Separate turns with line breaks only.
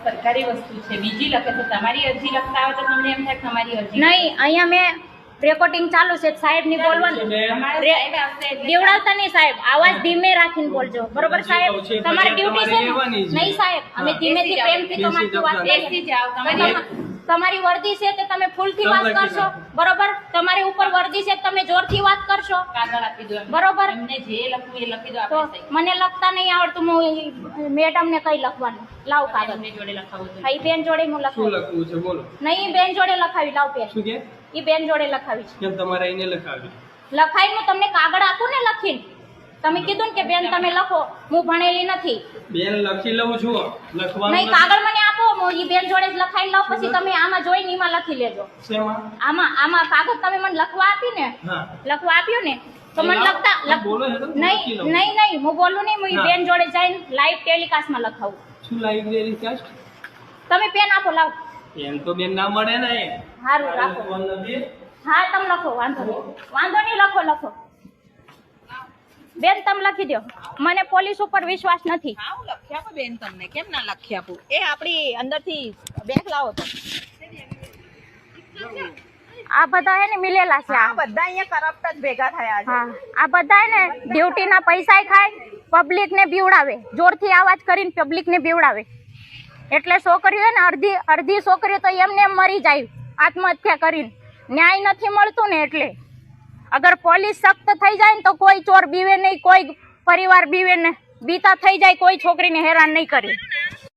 સરકારી વસ્તુ છે, બીજી લખે તો તમારી અરજી લખતા આવે તો તમને એમ થાય તમારી અરજી
નહીં. અહીંયા મેં રેકોર્ડિંગ ચાલુ છે, સાહેબ ની બોલવાનું દેવડાવતા નહીં સાહેબ, આવાજ ધીમે રાખીને બોલજો, બરોબર સાહેબ? તમારી ડ્યુટી છે નહીં સાહેબ, અમે ધીમેથી પ્રેમથી તમારી વાત બેસી જાવ. તમારી વર્દી છે તે તમે ફૂલથી વાત કરશો, બરોબર? તમારી ઉપર વર્દી છે તમે જોરથી વાત કરશો.
કાગળ આપી દો,
બરોબર?
એમને જે લખવું એ લખી દો.
તો મને લખતા નહીં આવડતું, હું મેડમ ને કઈ લખવાનું. લાવ કાગળ.
આપણે જોડે લખાવું તો
હા, બેન જોડે હું લખાવું છે, બોલો. નહીં, બેન જોડે લખાવી. લાવ પેન.
શું કે
ઈ બેન જોડે લખાવી છે.
કેમ તમારે એને લખાવી?
લખાઈને હું તમને કાગળ આપું ને લખીને. તમે કીધું ને કે બેન તમે લખો, હું ભણેલી નથી.
બેન લખી લઉં છું, લખવાનું
નહીં, કાગળ મને આપો, હું ઈ બેન જોડે જ લખાઈને લાવ, પછી તમે આમાં જોઈને એમાં લખી લેજો.
શેમાં?
આમાં કાગળ તમે મને લખવા આપી ને,
હા,
લખવા આપ્યું ને, તો મને લખતા
બોલો હેડો,
નહીં નહીં, હું બોલું નહીં, હું ઈ બેન જોડે જઈને લાઈવ ટેલિકાસ્ટમાં લખાવું.
શું લાઇબ્રેરી કાસ્ટ?
તમે પેન આપો, લાવ.
એમ તો બેન ના મળે ને.
સારું રાખો. હા, તમે લખો, વાંધો નહીં, લખો. બેન તમે લખી દો, મને પોલીસ ઉપર વિશ્વાસ નથી.
હા, હું લખી આપું બેન તમને, કેમ ના લખી આપું? એ આપણી અંદરથી બેગ લાવો તો.
આ બધા હે ને મિલેલા છે.
આ બધા અહીંયા કરપ્ટ જ ભેગા થયા છે.
હા, આ બધા હે ને ડ્યુટીના પૈસા ખાય, પબ્લિક ને બીવડાવે, જોરથી અવાજ કરીને પબ્લિક ને બીવડાવે. એટલે છોકરીઓ ને અડધી છોકરીઓ તો એમને એમ મરી જાય આત્મહત્યા કરીને. ન્યાય નથી મળતું ને, એટલે અગર પોલીસ સખ્ત થઈ જાય ને તો કોઈ ચોર બીવે નહીં, કોઈ પરિવાર બીવે ને, બીતા થઈ જાય, કોઈ છોકરીને હેરાન નહીં કરે.